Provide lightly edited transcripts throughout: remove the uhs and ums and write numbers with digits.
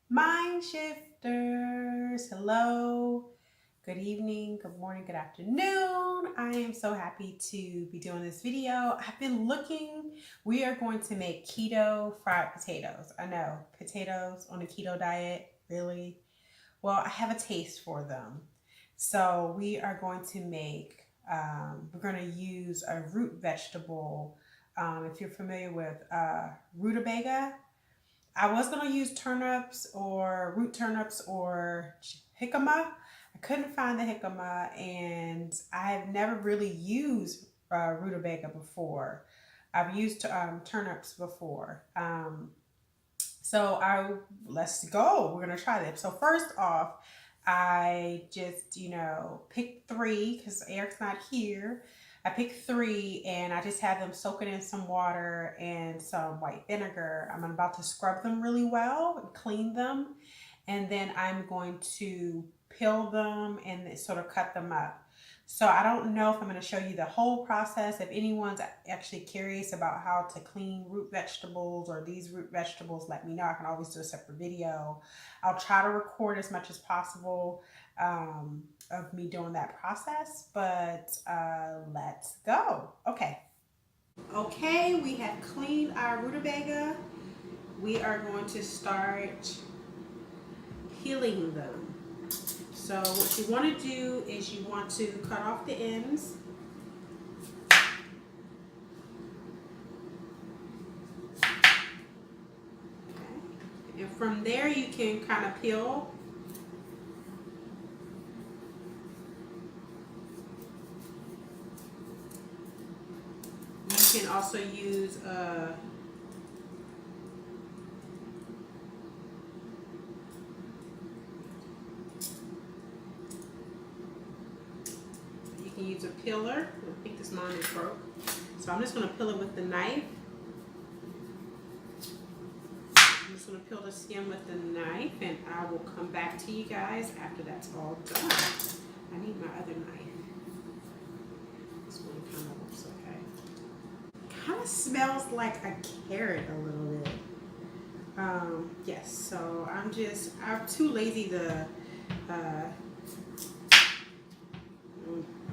Mind shifters, hello, good evening, good morning, good afternoon. I am so happy to be doing this video. I've been looking, we are going to make keto fried potatoes. I know, potatoes on a keto diet, really? Well, I have a taste for them. So we are going to make, we're going to use a root vegetable. If you're familiar with rutabaga, I was going to use turnips or root turnips or jicama. I couldn't find the jicama, and I've never really used rutabaga before. I've used turnips before. Let's go. We're gonna try this. So first off, I just picked three because Eric's not here. I picked three and I just had them soaking in some water and some white vinegar. I'm about to scrub them really well and clean them, and then I'm going to peel them and sort of cut them up. So I don't know if I'm going to show you the whole process. If anyone's actually curious about how to clean root vegetables or these root vegetables, let me know. I can always do a separate video. I'll try to record as much as possible of me doing that process, but let's go. Okay, we have cleaned our rutabaga. We are going to start peeling them. So what you want to do is you want to cut off the ends. Okay. And from there you can kind of peel. You can also use a peeler. I think this mine is broke. So I'm just going to peel it with the knife. I'm just going to peel the skin with the knife, and I will come back to you guys after that's all done. I need my other knife. This one kind of looks okay. Kind of smells like a carrot a little bit. Yes, so I'm too lazy to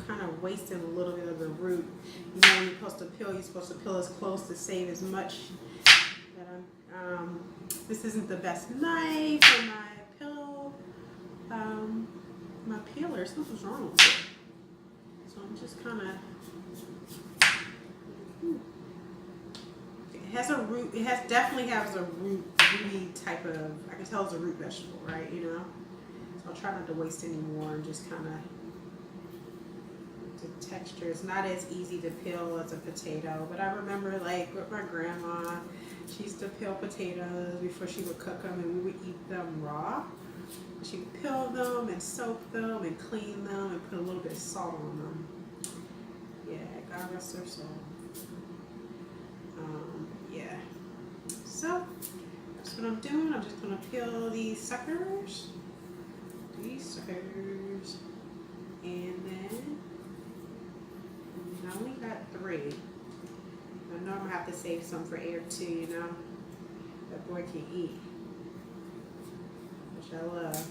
kind of wasting a little bit of the root. You know, when you're supposed to peel as close to save as much. That this isn't the best knife for my peeler. Something's wrong with it. So I'm just kind of. It has a root. Definitely has a rooty type of. I can tell it's a root vegetable, right? You know. So I'll try not to waste any more and just kind of. The texture is not as easy to peel as a potato, but I remember like with my grandma, she used to peel potatoes before she would cook them, and we would eat them raw. She would peel them and soak them and clean them and put a little bit of salt on them. Yeah, God rest her soul. Yeah. So that's what I'm doing. I'm just gonna peel these suckers, and then. I only got three. I know I'm gonna have to save some for Eric too, you know. That boy can eat, which I love.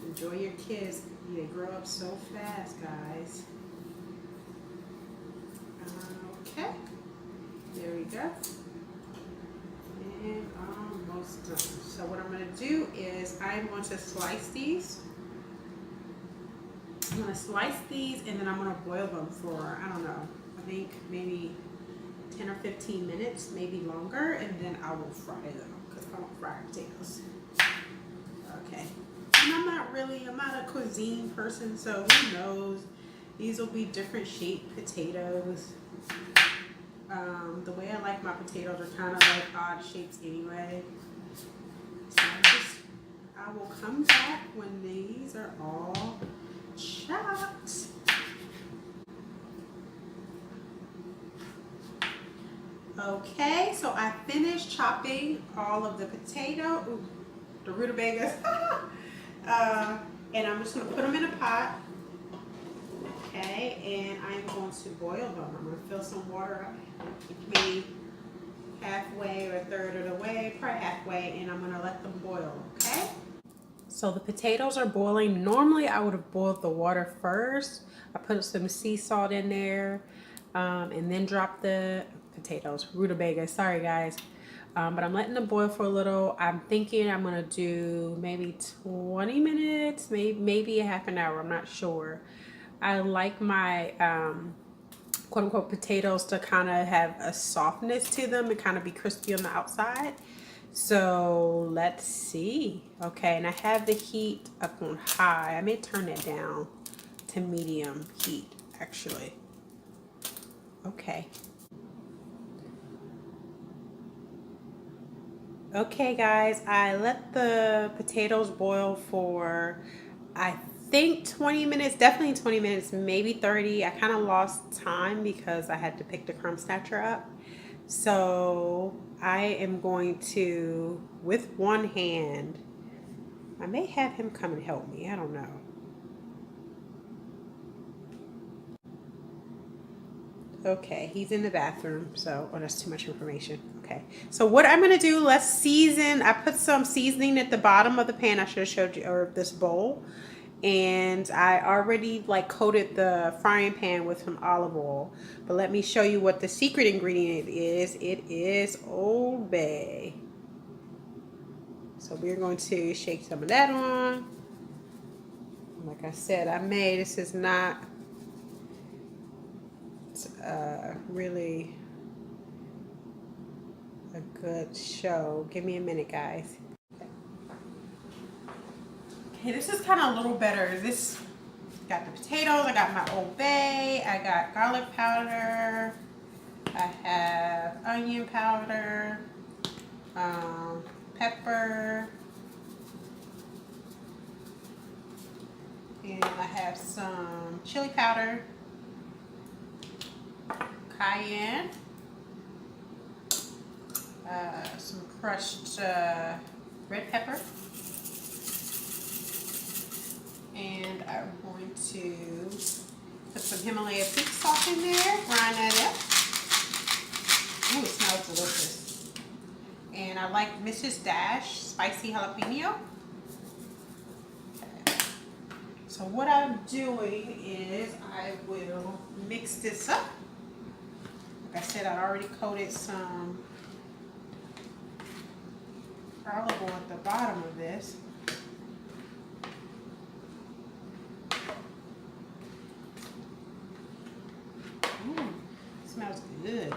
Enjoy your kids. They grow up so fast, guys. Okay. There we go. And almost done. So what I'm gonna do is I'm going to slice these. I'm going to slice these, and then I'm going to boil them for, I don't know, I think maybe 10 or 15 minutes, maybe longer, and then I will fry them because I don't fry potatoes. Okay. And I'm not a cuisine person, so who knows? These will be different shaped potatoes. The way I like my potatoes are kind of like odd shapes anyway. So I will come back when these are all chopped. Okay, so I finished chopping all of the potato, the rutabagas, and I'm just going to put them in a pot. Okay, and I'm going to boil them. I'm going to fill some water up, maybe halfway or a third of the way, probably halfway, and I'm gonna let them boil, okay? So the potatoes are boiling. Normally I would have boiled the water first. I put some sea salt in there and then dropped the potatoes, rutabaga, sorry guys. But I'm letting them boil for a little. I'm thinking I'm gonna do maybe 20 minutes, maybe a half an hour, I'm not sure. I like my quote unquote potatoes to kind of have a softness to them and kind of be crispy on the outside. So let's see. Okay, and I have the heat up on high. I may turn it down to medium heat actually. Okay. Okay guys, I let the potatoes boil for I think 20 minutes, definitely 20 minutes, maybe 30. I kind of lost time because I had to pick the crumb snatcher up. So I am going to, with one hand, I may have him come and help me, I don't know. Okay, he's in the bathroom, so, oh, that's too much information. Okay, so what I'm gonna do, let's season. I put some seasoning at the bottom of the pan. I should have showed you, or this bowl. And I already like coated the frying pan with some olive oil. But let me show you what the secret ingredient is. It is Old Bay. So we're going to shake some of that on. Like I said, this is not really a good show. Give me a minute, guys. Okay, this is kind of a little better. This got the potatoes, I got my Old Bay, I got garlic powder, I have onion powder, pepper, and I have some chili powder, cayenne, some crushed red pepper, and I'm going to put some Himalaya pink salt in there, grind that up. Ooh, it smells delicious. And I like Mrs. Dash spicy jalapeno. Okay. So what I'm doing is I will mix this up. Like I said, I already coated some olive oil at the bottom of this. Smells good.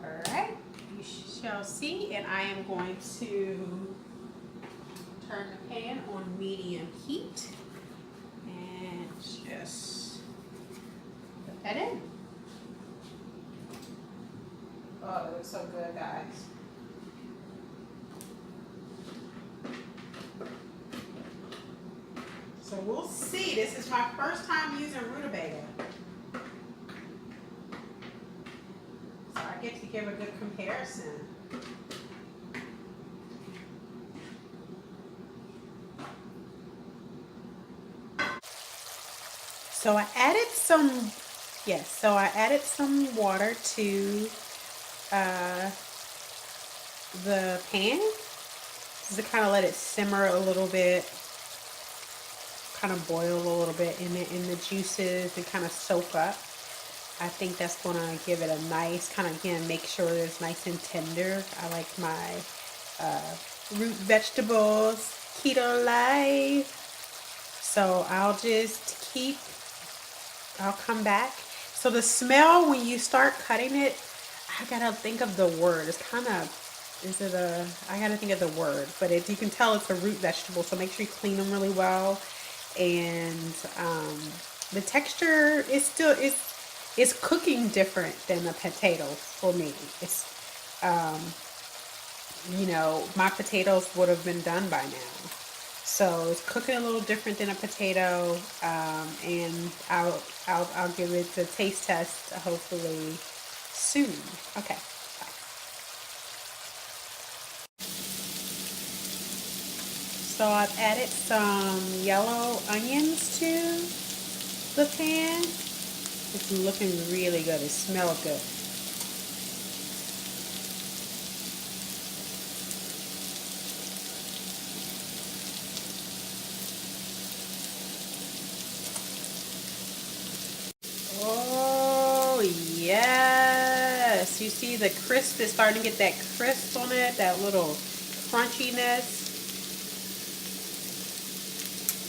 Alright, you shall see, and I am going to turn the pan on medium heat and just put that in. Oh, it looks so good, guys. So we'll see. This is my first time using rutabaga. So I get to give a good comparison. So I added some water to the pan just to kind of let it simmer a little bit, kind of boil a little bit in the juices and kind of soak up. I think that's going to give it a nice kind of, again, make sure it's nice and tender. I like my root vegetables, keto life. So I'll come back. So the smell when you start cutting it, I gotta think of the word. It's kind of, I gotta think of the word. But as you can tell, it's a root vegetable. So make sure you clean them really well. And the texture is still, it's cooking different than a potato for me. It's, you know, my potatoes would have been done by now. So it's cooking a little different than a potato, and I'll give it the taste test hopefully soon. Okay. Bye. So I've added some yellow onions to the pan. It's looking really good. It smells good. You see the crisp is starting to get that crisp on it, that little crunchiness.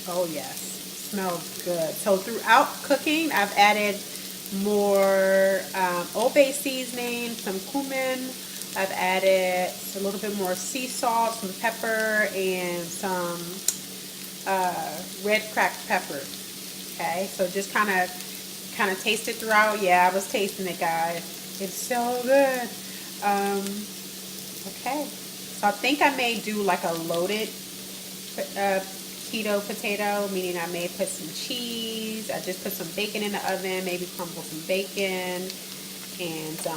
Oh yes, smells good. So throughout cooking, I've added more Old Bay seasoning, some cumin. I've added a little bit more sea salt, some pepper, and some red cracked pepper. Okay, so just kind of taste it throughout. Yeah, I was tasting it, guys. It's so good. Okay, so I think I may do like a loaded keto potato, meaning I may put some cheese. I just put some bacon in the oven, maybe crumble some bacon, and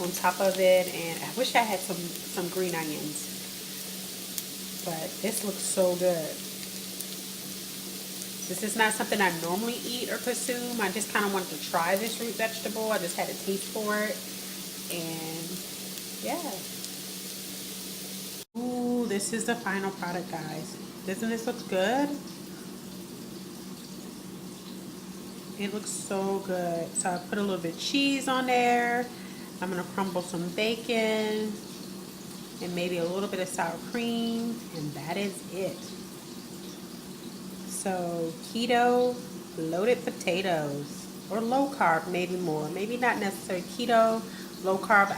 on top of it. And I wish I had some green onions, but this looks so good. This is not something I normally eat or consume. I just kind of wanted to try this root vegetable. I just had a taste for it, and yeah. Ooh, this is the final product, guys. Doesn't this look good? It looks so good. So I put a little bit of cheese on there. I'm gonna crumble some bacon and maybe a little bit of sour cream, and that is it. So keto loaded potatoes, or low carb, maybe more, maybe not necessarily keto, low carb.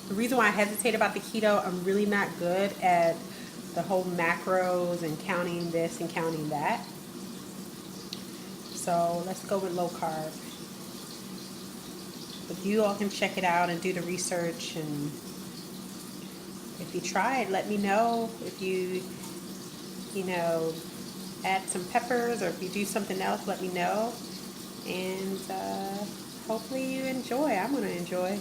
The reason why I hesitate about the keto, I'm really not good at the whole macros and counting this and counting that. So let's go with low carb. But you all can check it out and do the research, and if you try it, let me know. If you know, add some peppers, or if you do something else, let me know. And hopefully you enjoy. I'm going to enjoy.